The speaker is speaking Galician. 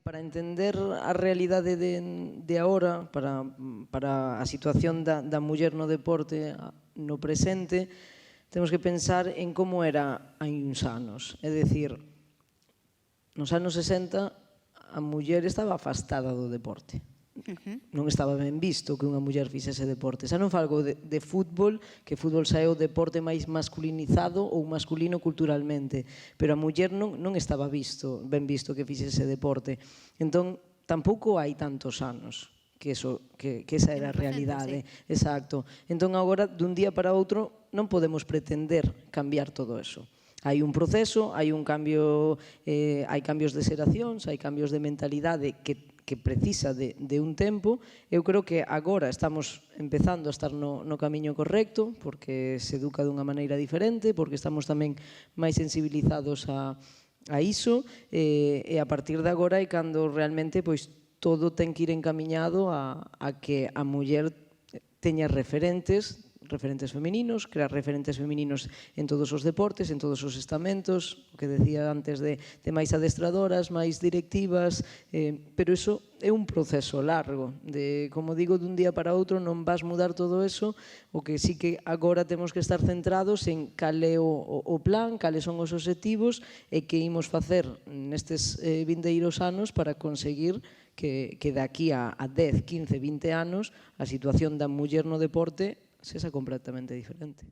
para entender a realidade de agora, para a situación da muller no deporte no presente, temos que pensar en como era hai uns anos. É dicir, nos anos 60 a muller estaba afastada do deporte. Non estaba ben visto que unha muller fixese deporte. Xa non falgo de fútbol, que fútbol xa é o deporte máis masculinizado ou masculino culturalmente, pero a muller non estaba ben visto que fixese deporte. Entón, tampouco hai tantos anos que esa era a realidade. Exacto. Entón, agora, dun día para outro, non podemos pretender cambiar todo eso. Hai un proceso, hai cambios de xeracións, hai cambios de mentalidade que precisa de un tempo. Eu creo que agora estamos empezando a estar no camiño correcto, porque se educa dunha maneira diferente, porque estamos tamén máis sensibilizados a iso, e a partir de agora é cando realmente todo ten que ir encamiñado a que a muller teña referentes femininos, crear referentes femininos en todos os deportes, en todos os estamentos, o que decía antes de máis adestradoras, máis directivas, pero iso é un proceso largo, como digo, dun día para outro non vas mudar todo eso. O que sí que agora temos que estar centrados en cal é o plan, cales son os obxectivos e que imos facer nestes vindeiros anos para conseguir que daqui a 10, 15, 20 anos a situación da muller no deporte sexa completamente diferente.